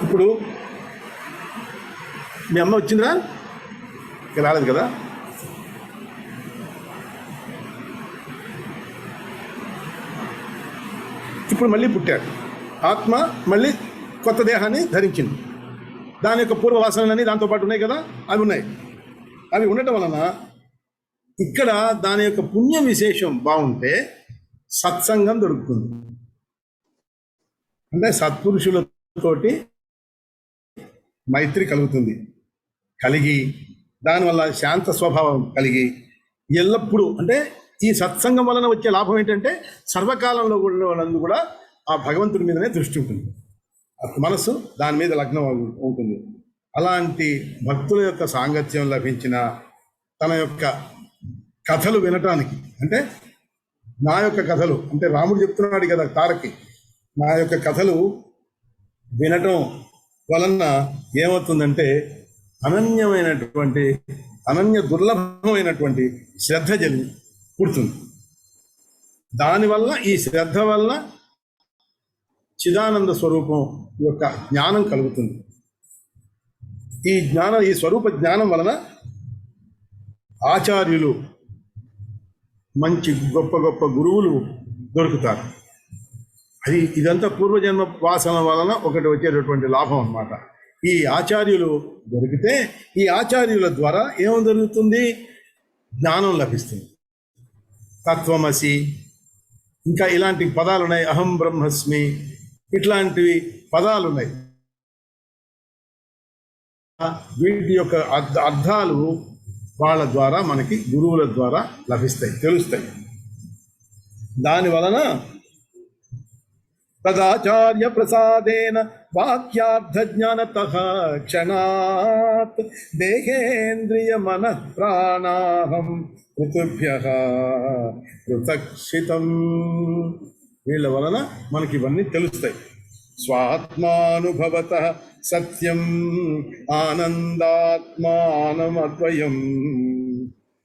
ఇప్పుడు మీ అమ్మ వచ్చిందిరా? ఇక రాలేదు కదా. ఇప్పుడు మళ్ళీ పుట్టాడు. ఆత్మ మళ్ళీ కొత్త దేహాన్ని ధరించింది. దాని యొక్క పూర్వ వాసనలన్నీ దాంతోపాటు ఉన్నాయి కదా, అవి ఉన్నాయి. అవి ఉండటం వలన ఇక్కడ దాని యొక్క పుణ్య విశేషం బాగుంటే సత్సంగం దొరుకుతుంది. అంటే సత్పురుషులతోటి మైత్రి కలుగుతుంది. కలిగి దానివల్ల శాంత స్వభావం కలిగి ఎల్లప్పుడూ అంటే ఈ సత్సంగం వలన వచ్చే లాభం ఏంటంటే సర్వకాలంలో వాళ్ళందరూ కూడా ఆ భగవంతుడి మీదనే దృష్టి ఉంటుంది. మనసు దాని మీద లగ్నం ఉంటుంది. అలాంటి భక్తుల యొక్క సాంగత్యం లభించిన తన యొక్క కథలు వినటానికి, అంటే నా యొక్క కథలు అంటే రాముడు చెప్తున్నాడు కదా తారకి, నా యొక్క కథలు వినటం వలన ఏమవుతుందంటే అనన్య దుర్లభమైనటువంటి శ్రద్ధ పుడుతుంది. దానివల్ల ఈ శ్రద్ధ వల్ల చిదానంద స్వరూపం యొక్క జ్ఞానం కలుగుతుంది. ఈ స్వరూప జ్ఞానం వలన ఆచార్యులు, మంచి గొప్ప గొప్ప గురువులు దొరుకుతారు. ఇదంతా పూర్వజన్మ వాసన వలన ఒకటి వచ్చేటటువంటి లాభం అన్నమాట. ఈ ఆచార్యులు దొరికితే ఈ ఆచార్యుల ద్వారా ఏం జరుగుతుంది? జ్ఞానం లభిస్తుంది. తత్వమసి, ఇంకా ఇలాంటి పదాలు ఉన్నాయి. అహం బ్రహ్మస్మి, ఇట్లాంటివి పదాలు ఉన్నాయి. వీటి యొక్క అర్థాలు వాళ్ళ ద్వారా మనకి గురువుల ద్వారా లభిస్తాయి, తెలుస్తాయి. దాని వలన తదాచార్య ప్రసాదేన వాక్యార్థ జ్ఞానతః క్షణాత్ దేహేంద్రియ మనః ప్రాణాహం ఋతుభ్యః పృథక్షితం. వీళ్ళ వలన మనకి ఇవన్నీ తెలుస్తాయి. స్వాత్మానుభవతః సత్యం ఆనందాత్మానమద్వయం.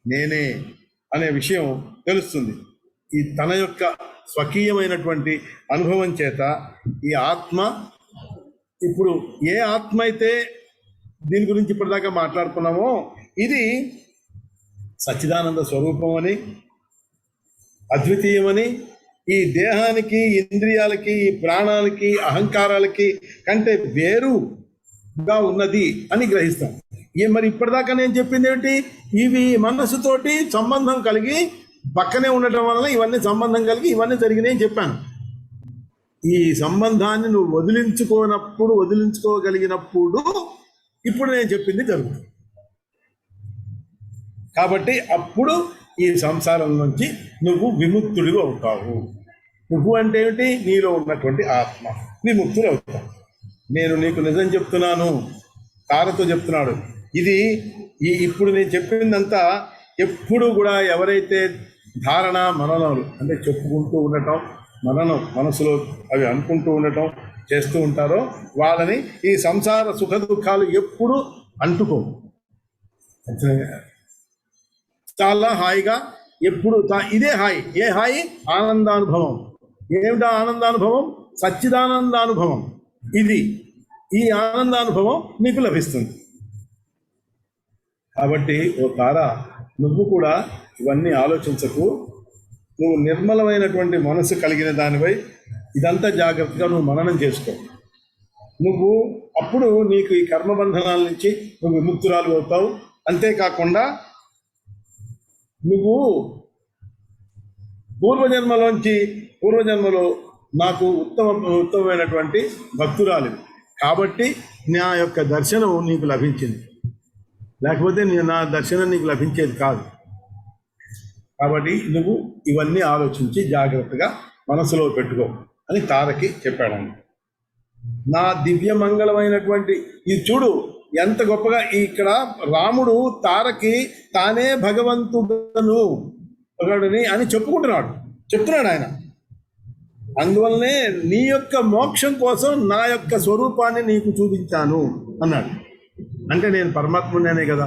నేనే అనే విషయం తెలుస్తుంది. ఈ తన యొక్క స్వకీయమైనటువంటి అనుభవం చేత ఈ ఆత్మ, ఇప్పుడు ఏ ఆత్మ అయితే దీని గురించి ఇప్పటిదాకా మాట్లాడుకున్నామో ఇది సచ్చిదానంద స్వరూపం అని, అద్వితీయమని, ఈ దేహానికి, ఇంద్రియాలకి, ఈ ప్రాణాలకి, అహంకారాలకి కంటే వేరుగా ఉన్నది అని గ్రహిస్తాం. మరి ఇప్పటిదాకా నేను చెప్పింది ఏమిటి? ఇవి మనస్సుతోటి సంబంధం కలిగి పక్కనే ఉండటం వలన ఇవన్నీ సంబంధం కలిగి ఇవన్నీ జరిగినాయని చెప్పాను. ఈ సంబంధాన్ని నువ్వు వదిలించుకోగలిగినప్పుడు ఇప్పుడు నేను చెప్పింది జరుగుతుంది. కాబట్టి అప్పుడు ఈ సంసారం నుంచి నువ్వు విముక్తుడిగా అవుతావు. నువ్వు అంటే ఏమిటి? నీలో ఉన్నటువంటి ఆత్మ విముక్తుడు అవుతావు. నేను నీకు నిజం చెప్తున్నాను, తారతో చెప్తున్నాడు. ఇప్పుడు నేను చెప్పిందంతా ఎప్పుడు కూడా ఎవరైతే ధారణ మననాలు అంటే చెప్పుకుంటూ ఉండటం, మననం మనసులో అవి అనుకుంటూ ఉండటం చేస్తూ ఉంటారో వాళ్ళని ఈ సంసార సుఖ దుఃఖాలు ఎప్పుడు అంటుకో. చాలా హాయిగా ఎప్పుడు ఇదే హాయి. ఏ హాయి? ఆనందానుభవం. ఏమిటా ఆనందానుభవం? సచ్చిదానందానుభవం. ఈ ఆనందానుభవం నీకు లభిస్తుంది. కాబట్టి ఓ తార, నువ్వు కూడా ఇవన్నీ ఆలోచించకు. నువ్వు నిర్మలమైనటువంటి మనసు కలిగిన దానిపై ఇదంతా జాగ్రత్తగా నువ్వు మననం చేసుకో. అప్పుడు నీకు ఈ కర్మబంధనాల నుంచి నువ్వు విముక్తురాలు అవుతావు. అంతేకాకుండా నువ్వు పూర్వజన్మలో నాకు ఉత్తమమైనటువంటి భక్తురాలు కాబట్టి నా యొక్క దర్శనం నీకు లభించింది. లేకపోతే నా దర్శనం నీకు లభించేది కాదు. కాబట్టి నువ్వు ఇవన్నీ ఆలోచించి జాగ్రత్తగా మనసులో పెట్టుకో అని తారకి చెప్పాడండి. నా దివ్యమంగళమైనటువంటి ఇది చూడు ఎంత గొప్పగా ఇక్కడ రాముడు తారకి తానే భగవంతుడను అని చెప్తున్నాడు ఆయన. అందువల్లనే నీ యొక్క మోక్షం కోసం నా యొక్క స్వరూపాన్ని నీకు చూపించాను అన్నాడు. అంటే నేను పరమాత్ముడినే కదా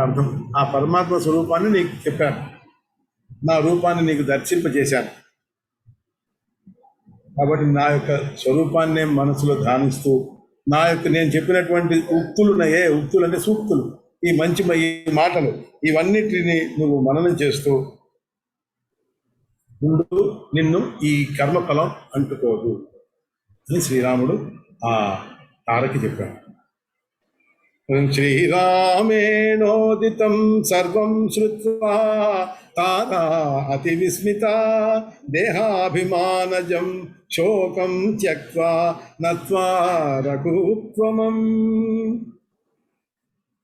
అర్థం. ఆ పరమాత్మ స్వరూపాన్ని నీకు చెప్పాను. నా రూపాన్ని నీకు దర్శింపజేశాను. కాబట్టి నా యొక్క స్వరూపాన్నే మనసులో ధ్యానిస్తూ నా యొక్క నేను చెప్పినటువంటి ఉక్తులున్నాయే, ఉక్తులు అంటే సూక్తులు, ఈ మంచి ఈ మాటలు ఇవన్నిటిని నువ్వు మననం చేస్తూ ఉండు, నిన్ను ఈ కర్మఫలం అంటుకోదు అని శ్రీరాముడు ఆ తారకి చెప్పాడు. శ్రీరామేణోదితం సర్వం శ్రుత్వా తారా అతి విస్మిత దేహాభిమానజం శోకం త్యక్త్వా నత్వా రఘుత్వమం.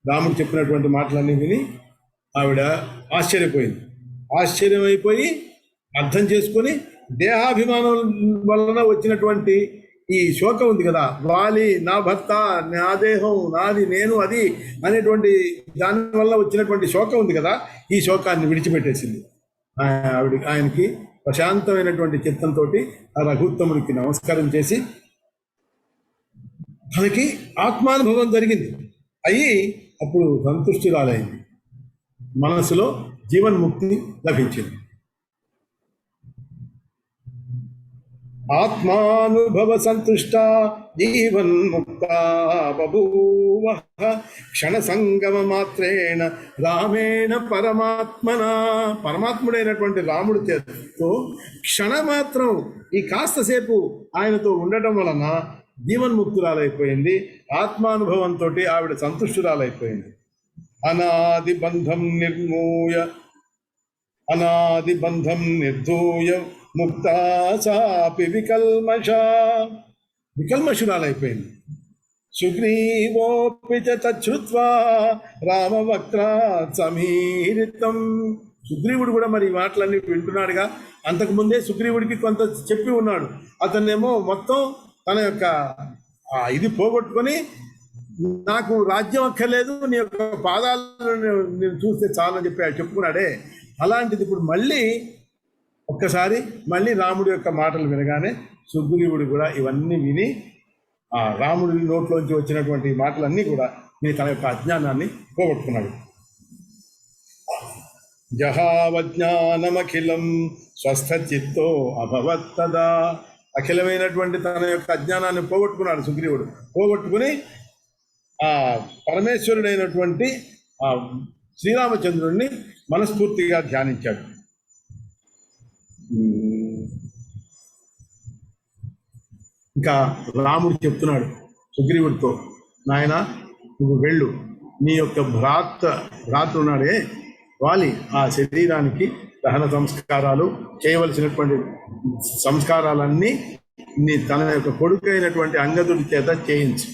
రాముడు చెప్పినటువంటి మాటలన్నీ విని ఆవిడ ఆశ్చర్యమైపోయి అర్థం చేసుకొని దేహాభిమానం వలన వచ్చినటువంటి ఈ శోకం ఉంది కదా, వాలి నా భర్త, నా దేహం నాది, నేను అది అనేటువంటి దానివల్ల వచ్చినటువంటి శోకం ఉంది కదా, ఈ శోకాన్ని విడిచిపెట్టేసింది. ఆయనకి ప్రశాంతమైనటువంటి చిత్తంతో ఆ రఘుత్తముడికి నమస్కారం చేసి తనకి ఆత్మానుభవం జరిగింది. అయ్యి అప్పుడు సంతుష్టిరాలైంది, మనసులో జీవన్ముక్తి లభించింది. ఆత్మానుభవ సంతుష్ట జీవన్ముక్త బభూవ క్షణ సంగమ మాత్రేణ రామేణ పరమాత్మన. పరమాత్ముడైనటువంటి రాముడి చేతితో క్షణమాత్రం ఈ కాస్తసేపు ఆయనతో ఉండటం వలన జీవన్ముక్తురాలైపోయింది. ఆత్మానుభవంతో ఆవిడ సంతుష్టురాలైపోయింది. అనాది బంధం నిర్ధూయ ముక్తా సాపి వికల్మషురాలైపోయింది. సుగ్రీవోపి తచ్చుత్వా రామవక్త్రాత్ సమీరితం. సుగ్రీవుడు కూడా మరి ఈ మాటలన్నీ వింటున్నాడుగా. అంతకుముందే సుగ్రీవుడికి కొంత చెప్పి ఉన్నాడు. అతన్నేమో మొత్తం తన యొక్క ఇది పోగొట్టుకొని నాకు రాజ్యం అక్కర్లేదు, నీ యొక్క పాదాలను నేను చూస్తే చాలని చెప్పి చెప్పుకున్నాడే. అలాంటిది ఇప్పుడు మళ్ళీ రాముడి యొక్క మాటలు వినగానే సుగ్రీవుడు కూడా ఇవన్నీ విని ఆ రాముడి నోట్లోంచి వచ్చినటువంటి మాటలన్నీ కూడా తన యొక్క అజ్ఞానాన్ని పోగొట్టుకున్నాడు. జహావజ్ఞానమఖిలం స్వస్థచిత్తో అభవత్తదా. అఖిలమైనటువంటి తన యొక్క అజ్ఞానాన్ని పోగొట్టుకున్నాడు సుగ్రీవుడు. పోగొట్టుకుని ఆ పరమేశ్వరుడైనటువంటి ఆ శ్రీరామచంద్రుడిని మనస్ఫూర్తిగా ధ్యానించాడు. ఇంకా రాముడు చెప్తున్నాడు సుగ్రీవుడితో, నాయన నువ్వు వెళ్ళు, నీ యొక్క భ్రాతృ ఉన్నాడే వాలి, ఆ శరీరానికి దహన సంస్కారాలు చేయవలసినటువంటి సంస్కారాలన్నీ తన యొక్క కొడుకు అయినటువంటి అంగదుడి చేత చేయించు.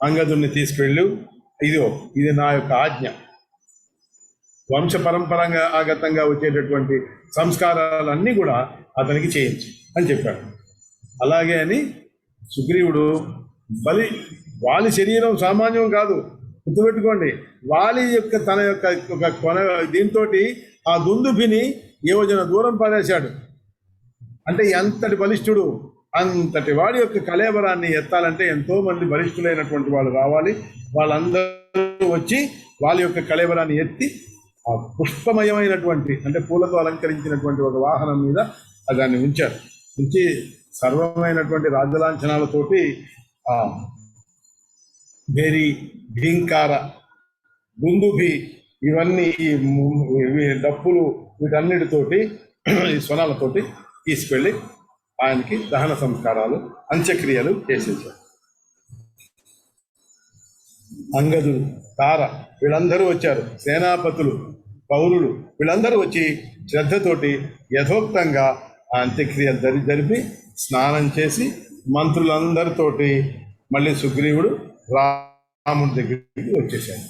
అంగదుడిని తీసుకువెళ్ళు, ఇది నా యొక్క ఆజ్ఞ, వంశ పరంపరంగా ఆగతంగా వచ్చేటటువంటి సంస్కారాలన్నీ కూడా అతనికి చేయించు అని చెప్పాడు. అలాగే అని సుగ్రీవుడు వాలి శరీరం సామాన్యం కాదు, గుర్తుపెట్టుకోండి. వాలి యొక్క తన యొక్క ఒక దీంతో ఆ దుందుభిని యోజన దూరం పడేశాడు. అంటే ఎంతటి బలిష్ఠుడు, అంతటి వాడి యొక్క కళేబరాన్ని ఎత్తాలంటే ఎంతో మంది బలిష్ఠులైనటువంటి వాళ్ళు రావాలి. వాళ్ళందరూ వచ్చి వాళ్ళ యొక్క కళేబరాన్ని ఎత్తి ఆ పుష్పమయమైనటువంటి అంటే పూలతో అలంకరించినటువంటి ఒక వాహనం మీద దాన్ని ఉంచారు. ఉంచి సర్వమైనటువంటి రాజ్యలాంఛనాలతోటి ఆ బేరి, భీంకార, దుందుభి ఇవన్నీ ఈ డప్పులు వీటన్నిటితోటి ఈ స్వనాలతోటి తీసుకెళ్ళి ఆయనకి దహన సంస్కారాలు, అంత్యక్రియలు చేసేసారు. అంగదుడు, తార వీళ్ళందరూ వచ్చారు. సేనాపతులు, పౌరులు వీళ్ళందరూ వచ్చి శ్రద్ధతోటి యథోక్తంగా ఆ అంత్యక్రియలు జరిపి స్నానం చేసి మంత్రులందరితోటి మళ్ళీ సుగ్రీవుడు రాముడి దగ్గరికి వచ్చేసాడు.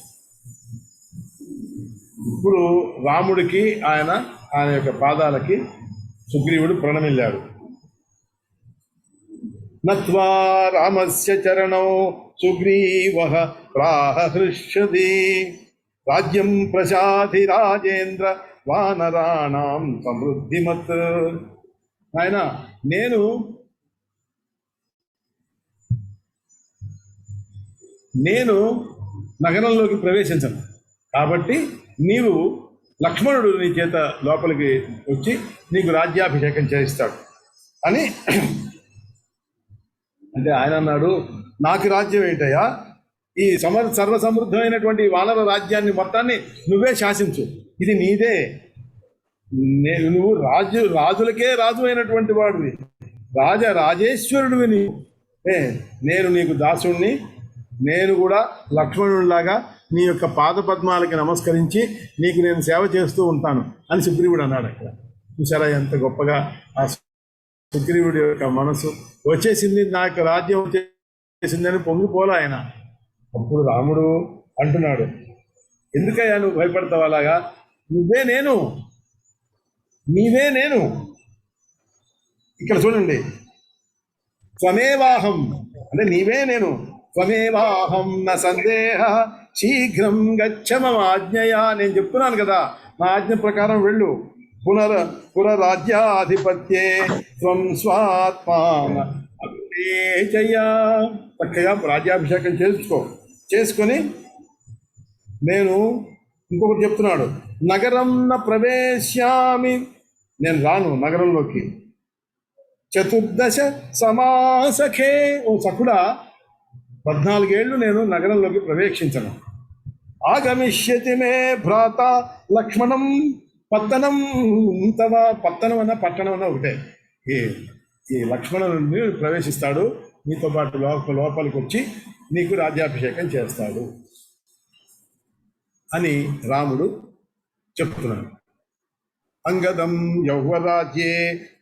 ఇప్పుడు రాముడికి ఆయన యొక్క పాదాలకి సుగ్రీవుడు ప్రణమిల్లాడు. నత్వా రామస్య చరణౌ సుగ్రీవః ప్రాహృష్యతి రాజ్యం ప్రశాధి రాజేంద్ర వానరాణాం సమృద్ధిమత్. ఆయన నేను నగరంలోకి ప్రవేశించను, కాబట్టి నీవు లక్ష్మణుడు నీ చేత లోపలికి వచ్చి నీకు రాజ్యాభిషేకం చేయిస్తాడు అని. అంటే ఆయన అన్నాడు, నాకు రాజ్యం ఏంటయ్యా, ఈ సర్వసమృద్ధమైనటువంటి వానర రాజ్యాన్ని మొత్తాన్ని నువ్వే శాసించు, ఇది నీదే, నువ్వు రాజులకే రాజు అయినటువంటి వాడివి, రాజేశ్వరుడివి నీవు, నేను నీకు దాసుణ్ణి, నేను కూడా లక్ష్మణుడిలాగా నీ యొక్క పాదపద్మాలకి నమస్కరించి నీకు నేను సేవ చేస్తూ ఉంటాను అని సుగ్రీవుడు అన్నాడు. అక్కడ చూసారా ఎంత గొప్పగా ఆ సుగ్రీవుడి యొక్క మనసు వచ్చేసింది, నాకు రాజ్యం వచ్చేసిందని పొంగిపోలే ఆయన. అప్పుడు రాముడు అంటున్నాడు, ఎందుకయ్యా నువ్వు భయపడతావు అలాగా, నువ్వే నేను, నీవే నేను. ఇక్కడ చూడండి, త్వమేవాహం అంటే నీవే నేను, త్వమేవాహం న సందేహ శీఘ్రం గచ్చ మమ ఆజ్ఞయా, నేను చెప్తున్నాను కదా నా ఆజ్ఞ ప్రకారం వెళ్ళు. పురరాజ్యాధిపత్యే త్వం స్వాత్మాన అభిషేచయ, చక్కగా రాజ్యాభిషేకం చేసుకొని నేను ఇంకొకటి చెప్తున్నాడు, నగరం న ప్రవేశ్యామి, నేను రాను నగరంలోకి, చతుర్దశ సమాసఖే, ఓ సకుడా 14 ఏళ్ళు నేను నగరంలోకి ప్రవేశించను. ఆగమిష్యతి మే భ్రాత లక్ష్మణం పత్తనం తవ, పత్తనం అన్న పట్టణం అన్న ఒకటే, ఈ లక్ష్మణుని ప్రవేశిస్తాడు, నీతో పాటు లోపలికి వచ్చి నీకు రాజ్యాభిషేకం చేస్తాడు అని రాముడు చెప్తున్నాడు. అంగదం యౌవరాజ్యే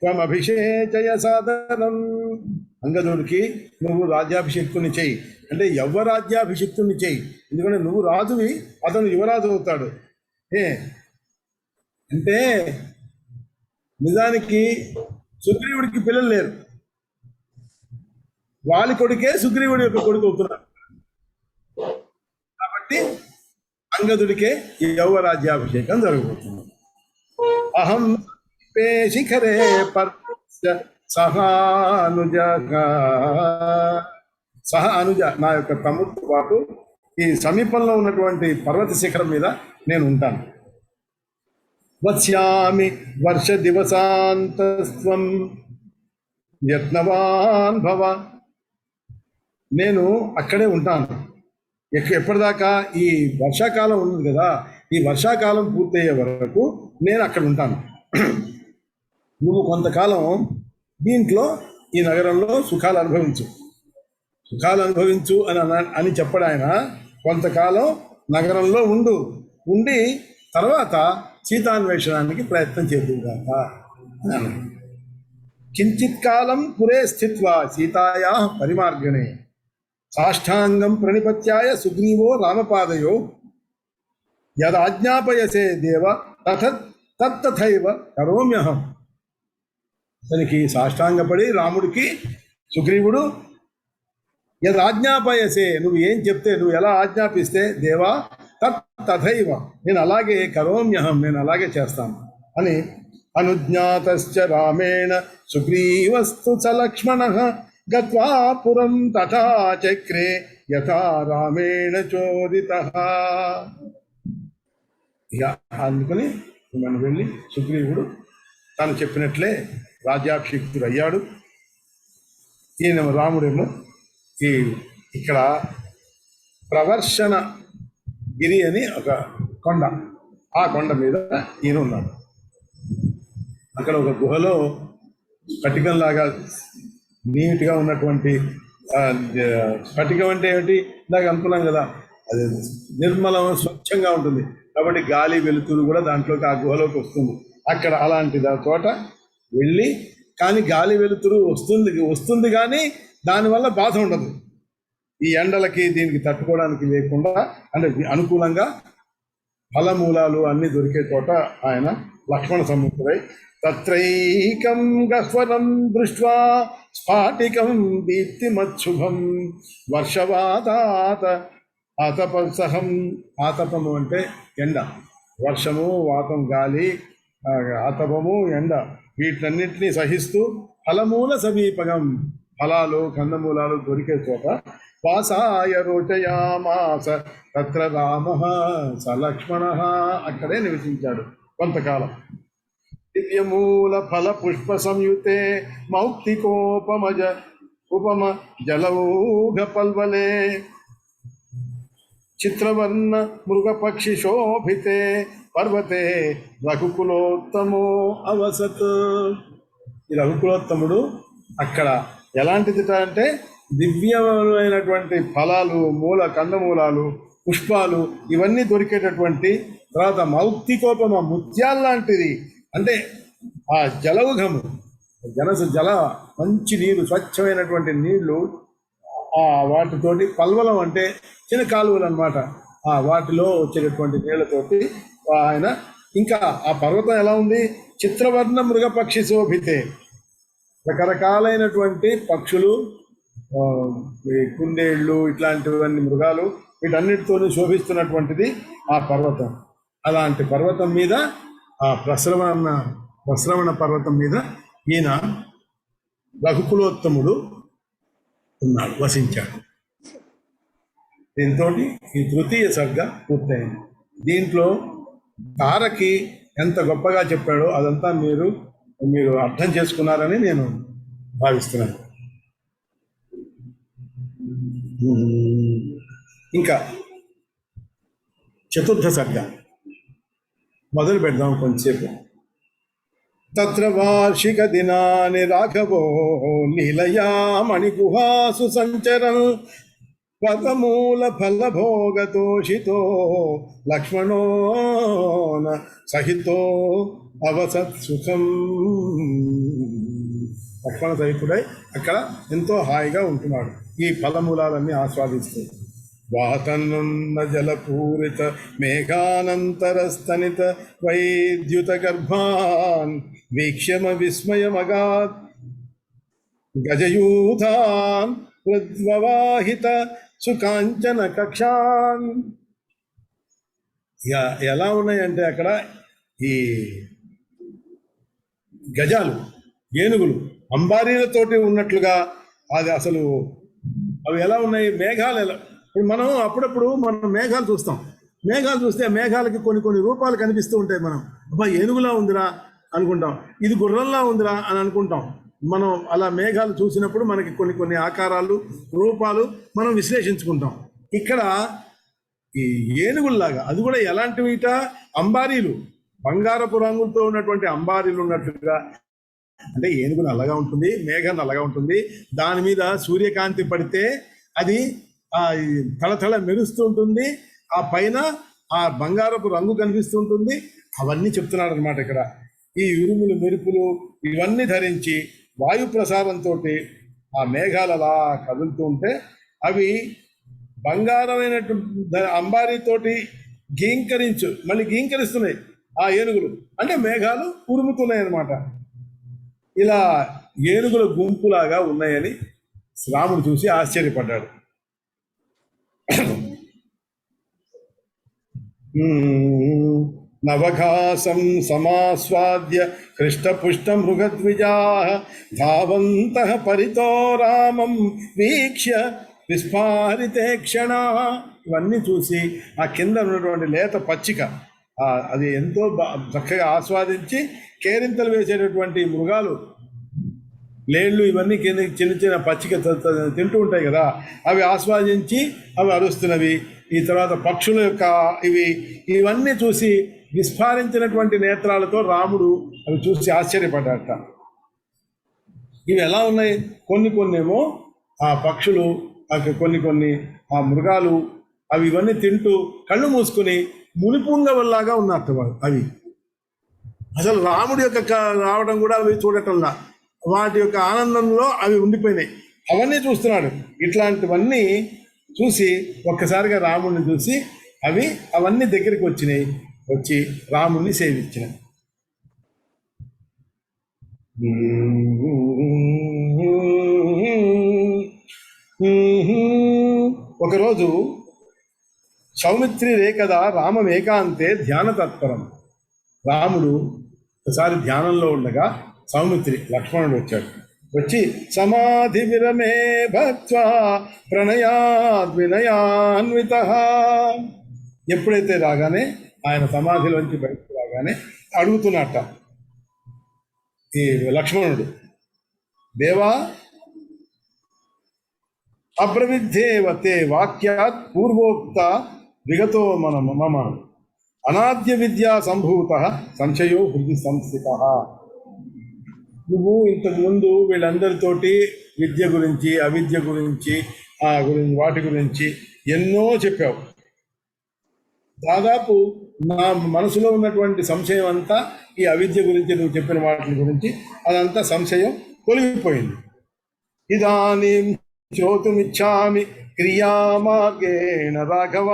త్వమభిషేచయ సాదరం, అంగదుడికి నువ్వు రాజ్యాభిషిక్తుని చెయ్యి, అంటే యవ్వరాజ్యాభిషిక్తుని చెయ్యి, ఎందుకంటే నువ్వు రాజువి, అతను యువరాజు అవుతాడు. అంటే నిజానికి సుగ్రీవుడికి పిల్లలు లేరు, వాలి కొడుకే సుగ్రీవుడి యొక్క కొడుకు అవుతున్నాడు, కాబట్టి అంగదుడికే ఈ యవ్వరాజ్యాభిషేకం జరగబోతుంది. అహం శిఖరే సహానుజ నా యొక్క తమ్ముడితో పాటు ఈ సమీపంలో ఉన్నటువంటి పర్వత శిఖరం మీద నేను ఉంటాను. వత్స్యామి వర్ష దివసాంతస్త్వం యత్నవాన్ భవ, నేను అక్కడే ఉంటాను ఎప్పటిదాకా, ఈ వర్షాకాలం ఉంది కదా, ఈ వర్షాకాలం పూర్తయ్యే వరకు నేను అక్కడ ఉంటాను. నువ్వు కొంతకాలం దీంట్లో ఈ నగరంలో సుఖాలు అనుభవించు అని చెప్పడు ఆయన. కొంతకాలం నగరంలో ఉండి తర్వాత సీతాన్వేషణానికి ప్రయత్నం చేద్దాక అని. కించిత్ కాలం పురే స్థిత్వా సీతాయా పరిమార్గణే సాష్టాంగం ప్రణిపత్యాయ సుగ్రీవో రామపాదయో యదాజ్ఞాపయసే దేవ తథైవ కరోమ్యహం. అతనికి సాష్టాంగపడి రాముడికి సుగ్రీవుడు యదాజ్ఞాపయసే, నువ్వు ఏం చెప్తే, నువ్వు ఎలా ఆజ్ఞాపిస్తే దేవా తథైవ, నేను అలాగే కరోమ్యహం, నేను అలాగే చేస్తాను అని. అనుజ్ఞాతశ్చ రామేణ సుగ్రీవస్తు స లక్ష్మణః గత్వా పురం తథా చక్రే యథా రామేణ చోదితః. ఇక అందుకని మనం వెళ్ళి సుగ్రీవుడు తను చెప్పినట్లే రాజ్యాభిషిక్తుడు అయ్యాడు. ఈయన రాముడేమో ఇక్కడ ప్రవర్షణ గిరి అని ఒక కొండ, ఆ కొండ మీద ఈయన ఉన్నాడు. అక్కడ ఒక గుహలో స్ఫటికంలాగా నీట్గా ఉన్నటువంటి, స్ఫటికం అంటే ఏమిటి ఇందాక అనుకున్నాం కదా, అది నిర్మలం స్వచ్ఛంగా ఉంటుంది కాబట్టి గాలి వెలుతురు కూడా దాంట్లోకి ఆ గుహలోకి వస్తుంది. అక్కడ అలాంటి చోట వెళ్ళి, కానీ గాలి వెలుతురు వస్తుంది కానీ దానివల్ల బాధ ఉండదు. ఈ ఎండలకి దీనికి తట్టుకోవడానికి లేకుండా, అంటే అనుకూలంగా ఫలమూలాలు అన్నీ దొరికే చోట ఆయన లక్ష్మణ సముద్రై తత్రైకం గహ్వరం దృష్ట్వా స్ఫాటికం దీప్తిమచ్చుభం వర్షవాతాత ఆతపసహం. ఆతపము అంటే ఎండ, వర్షము, వాతం గాలి, ఆతపము ఎండ, వీటన్నిటినీ సహిస్తూ ఫలమూల సమీపగం, ఫలాలు కందమూలాలు దొరికే చోట వాసాయ రోచయామాస తత్ర రామ స లక్ష్మణ. అక్కడే నివసించాడు కొంతకాలం. దివ్యమూల ఫల పుష్ప సంయుతే మౌక్తికోపమజ ఉపమ జలౌఘ పల్వలే చిత్రవర్ణ మృగపక్షి శోభితే పర్వతే రఘుకులోత్తమో అవసత్. ఈ రఘుకులోత్తముడు అక్కడ ఎలాంటిది అంటే దివ్యమైనటువంటి ఫలాలు, కందమూలాలు, పుష్పాలు ఇవన్నీ దొరికేటటువంటి, తర్వాత మౌక్తికోపమ ముత్యాల లాంటిది, అంటే ఆ జలౌఘము జల మంచి నీరు, స్వచ్ఛమైనటువంటి నీళ్లు, వాటితోటి పల్వలం అంటే చిన్న కాలువలు అనమాట, వాటిలో వచ్చేటటువంటి నీళ్లతోటి ఆయన. ఇంకా ఆ పర్వతం ఎలా ఉంది? చిత్రవర్ణ మృగపక్షి శోభితే, రకరకాలైనటువంటి పక్షులు, కుందేళ్ళు, ఇట్లాంటివన్నీ మృగాలు, వీటన్నిటితోనూ శోభిస్తున్నటువంటిది ఆ పర్వతం. అలాంటి పర్వతం మీద, ఆ ప్రస్రవణ పర్వతం మీద ఈయన రఘుకులోత్తముడు ఉన్నాడు, వసించాడు. దీంతో ఈ తృతీయ సర్గ పూర్తయింది. దీంట్లో తారకి ఎంత గొప్పగా చెప్పాడో అదంతా మీరు అర్థం చేసుకున్నారని నేను భావిస్తున్నాను. ఇంకా చతుర్థ సర్గ మొదలు పెడదాం కొంచెంసేపు. తత్ర వార్షిక దినాని రాఘవో లీలయా మణిగుహాసు సంచరన్ పదమూల ఫలభోగతోషితో లక్ష్మణో సహితో అవసత్ సుఖం. లక్ష్మణ సహితుడై అక్కడ ఎంతో హాయిగా ఉంటున్నాడు, ఈ ఫలమూలాలన్నీ ఆస్వాదిస్తూ. వాతన్నున్న జలపూరిత మేఘానంతరస్తనిత వైద్యుత గర్భాన్ వీక్ష్యమ విస్మయమగాత్ గజయూథాన్ ప్రద్వవాహిత సుకాంచన కక్షాన్. ఎలా ఉన్నాయంటే అక్కడ ఈ గజాలు, ఏనుగులు అంబారీలతోటి ఉన్నట్లుగా, అది అసలు అవి ఎలా ఉన్నాయి, మేఘాలు ఎలా. ఇప్పుడు మనం అప్పుడప్పుడు మేఘాలు చూస్తాం, మేఘాలు చూస్తే మేఘాలకి కొన్ని రూపాలు కనిపిస్తూ ఉంటాయి. మనం అబ్బా ఏనుగులా ఉందిరా అనుకుంటాం, ఇది గుర్రంలా ఉందిరా అని అనుకుంటాం. మనం అలా మేఘాలు చూసినప్పుడు మనకి కొన్ని ఆకారాలు, రూపాలు మనం విశ్లేషించుకుంటాం. ఇక్కడ ఈ ఏనుగుల్లాగా, అది కూడా ఎలాంటివిట, అంబారీలు, బంగారపు రంగులతో ఉన్నటువంటి అంబారీలు ఉన్నట్లుగా. అంటే ఏనుగు నల్లగా ఉంటుంది, మేఘం నల్లగా ఉంటుంది, దాని మీద సూర్యకాంతి పడితే అది తళతళ మెరుస్తూ ఉంటుంది, ఆ పైన ఆ బంగారపు రంగు కనిపిస్తూ ఉంటుంది. అవన్నీ చెప్తున్నాడు అనమాట ఇక్కడ. ఈ ఉరుములు, మెరుపులు ఇవన్నీ ధరించి వాయు ప్రసారంతో ఆ మేఘాలు అలా కదులుతూ ఉంటే అవి బంగారమైనటువంటి అంబారీతోటి మళ్ళీ గీంకరిస్తున్నాయి ఆ ఏనుగులు, అంటే మేఘాలు ఉరుముతున్నాయి అన్నమాట. ఇలా ఏనుగుల గుంపులాగా ఉన్నాయని రాముడు చూసి ఆశ్చర్యపడ్డాడు. నవఘాసం సమాస్వాద్య హృష్టపుష్ట మృగద్విజా ధావంతః పరితో రామం వీక్ష్య విస్ఫారితే క్షణ. ఇవన్నీ చూసి ఆ కింద ఉన్నటువంటి లేత పచ్చిక, అది ఎంతో చక్కగా ఆస్వాదించి కేరింతలు వేసేటటువంటి మృగాలు, లేళ్ళు ఇవన్నీ కింద చిన్న పచ్చిక తింటూ ఉంటాయి కదా, అవి ఆస్వాదించి అవి అరుస్తున్నవి. ఈ తర్వాత పక్షుల యొక్క ఇవన్నీ చూసి విస్ఫారించినటువంటి నేత్రాలతో రాముడు అవి చూసి ఆశ్చర్యపడ్డాట. ఇవి ఎలా ఉన్నాయి? కొన్నేమో ఆ పక్షులు, కొన్ని ఆ మృగాలు అవి ఇవన్నీ తింటూ కళ్ళు మూసుకొని మునిపుంగవల్లాగా ఉన్నట్టు అవి. అసలు రాముడి యొక్క రావడం కూడా అవి చూడటంలా, వాటి యొక్క ఆనందంలో అవి ఉండిపోయినాయి. అవన్నీ చూస్తున్నాడు. ఇట్లాంటివన్నీ చూసి ఒక్కసారిగా రాముడిని చూసి అవన్నీ దగ్గరికి వచ్చి రాముడిని సేవించినాయి. ఒకరోజు సౌమిత్రి రేకదా రామమేకాంతే ధ్యాన తత్పరం. రాముడు ఒకసారి ధ్యానంలో ఉండగా సౌమిత్రి, లక్ష్మణుడు వచ్చాడు. వచ్చి సమాధి విరమే భక్త్వా ప్రణయాద్ వినయాన్విత. ఎప్పుడైతే రాగానే ఆయన సమాధిలోంచి బయటకు రాగానే అడుగుతున్నట్ట ఈ లక్ష్మణుడు, దేవా అబ్రవిద్ధేవతే వాక్యాత్ పూర్వోక్త విగతో మమ అనాద్య విద్యా సంభూత సంశయో హృది సంస్థిత. నువ్వు ఇంతకుముందు వీళ్ళందరితోటి విద్య గురించి అవిద్య గురించి వాటి గురించి ఎన్నో చెప్పావు. దాదాపు నా మనసులో ఉన్నటువంటి సంశయం అంతా ఈ అవిద్య గురించి నువ్వు చెప్పిన వాటి గురించి అదంతా సంశయం తొలగిపోయింది. ఇదానీం శ్రోతుమిచ్చామి క్రియామార్గేణ రాఘవ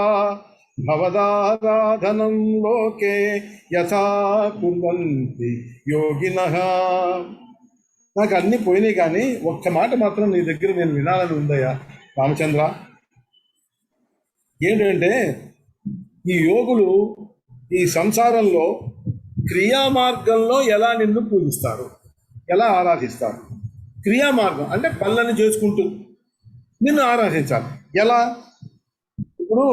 భవదారాధనం లోకే యథా కుర్వంతి యోగినః. నాకు అన్ని పోయినాయి, కానీ ఒక్క మాట మాత్రం నీ దగ్గర నేను వినాలని ఉందయ్యా రామచంద్ర. ఏంటంటే ఈ యోగులు ఈ సంసారంలో క్రియామార్గంలో ఎలా నిన్ను పూజిస్తారు, ఎలా ఆరాధిస్తారు. క్రియామార్గం అంటే పనులను చేసుకుంటూ నిన్ను ఆరాధించాలి. ఎలా? ఇప్పుడు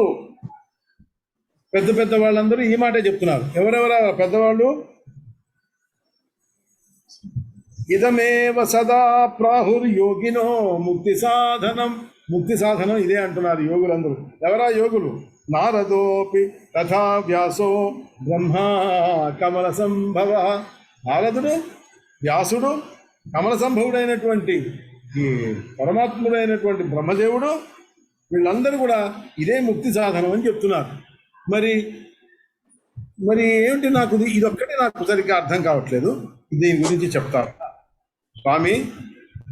పెద్ద పెద్ద వాళ్ళందరూ ఈ మాటే చెప్తున్నారు. ఎవరెవర పెద్దవాళ్ళు? ఇదమేవ సదా ప్రాహుర్యోగినో ముక్తి సాధనం. ముక్తి సాధనం ఇదే అంటున్నారు యోగులందరూ. ఎవరా యోగులు? నారదోపి తథా వ్యాసో బ్రహ్మ కమల సంభవ. నారదుడు, వ్యాసుడు, కమల సంభవుడైనటువంటి ఈ పరమాత్ముడైనటువంటి బ్రహ్మదేవుడు, వీళ్ళందరూ కూడా ఇదే ముక్తి సాధనం అని చెప్తున్నారు. మరి మరి ఏమిటి? నాకు ఇదొక్కటి నాకు సరిగ్గా అర్థం కావట్లేదు. దీని గురించి చెప్తారు స్వామి.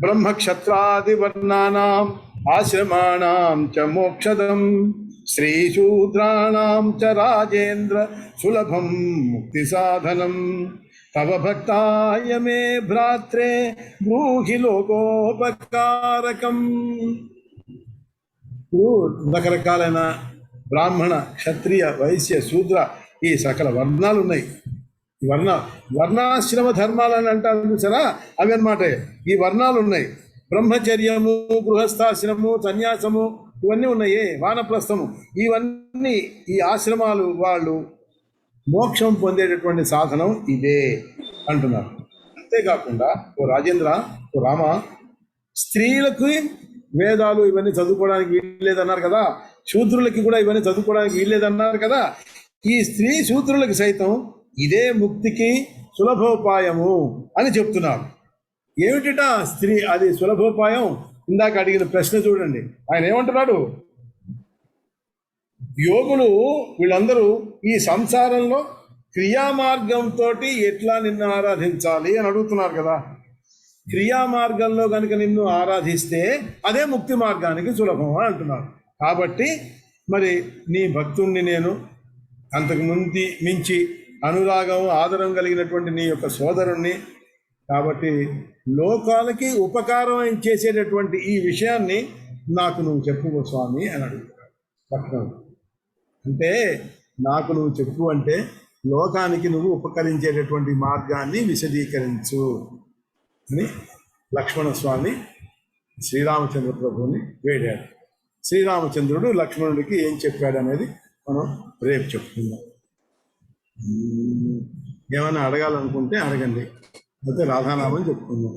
బ్రహ్మక్షత్రాది వర్ణానాం ఆశ్రమాణం చ మోక్షదం శ్రీశూద్రాణం చ రాజేంద్ర సులభం ముక్తి సాధనం తవ భక్తాయ మే భ్రాత్రే బ్రూహి లోకోపకారకం. రకరకాలైన బ్రాహ్మణ, క్షత్రియ, వైశ్య, శూద్ర ఈ సకల వర్ణాలు ఉన్నాయి. వర్ణాశ్రమ ధర్మాలని అంటారు చూసారా, అవి అన్నమాట. ఈ వర్ణాలు ఉన్నాయి. బ్రహ్మచర్యము, గృహస్థాశ్రము, సన్యాసము ఇవన్నీ ఉన్నాయి. వానప్రస్థము ఇవన్నీ ఈ ఆశ్రమాలు వాళ్ళు మోక్షం పొందేటటువంటి సాధనం ఇదే అంటున్నారు. అంతేకాకుండా ఓ రాజేంద్ర, ఓ రామ, స్త్రీలకు వేదాలు ఇవన్నీ చదువుకోవడానికి వీల్లేదన్నారు కదా, శూద్రులకి కూడా ఇవన్నీ చదువుకోవడానికి వీల్లేదన్నారు కదా. ఈ స్త్రీ శూద్రులకి సైతం ఇదే ముక్తికి సులభోపాయము అని చెప్తున్నారు. ఏమిటిట స్త్రీ అది సులభోపాయం? ఇందాక అడిగిన ప్రశ్న చూడండి. ఆయన ఏమంటున్నాడు? యోగులు వీళ్ళందరూ ఈ సంసారంలో క్రియామార్గంతో ఎట్లా నిన్ను ఆరాధించాలి అని అడుగుతున్నారు కదా. క్రియామార్గంలో కనుక నిన్ను ఆరాధిస్తే అదే ముక్తి మార్గానికి సులభం అని అంటున్నారు. కాబట్టి మరి నీ భక్తుణ్ణి నేను అంతకు ముందు మించి అనురాగం, ఆదరం కలిగినటువంటి నీ యొక్క సోదరుణ్ణి, కాబట్టి లోకాలకి ఉపకారం చేసేటటువంటి ఈ విషయాన్ని నాకు నువ్వు చెప్పు స్వామి అని అడుగుతాడు లక్ష్మణుడు. అంటే నాకు నువ్వు చెప్పు అంటే లోకానికి నువ్వు ఉపకరించేటటువంటి మార్గాన్ని విశదీకరించు అని లక్ష్మణ స్వామి శ్రీరామచంద్ర ప్రభువుని వేడాడు. శ్రీరామచంద్రుడు లక్ష్మణుడికి ఏం చెప్పాడు అనేది మనం రేపు చెప్పుకుందాం. ఏమైనా అడగాలనుకుంటే అడగండి, అయితే రాధానామని చెప్పుకుందాం.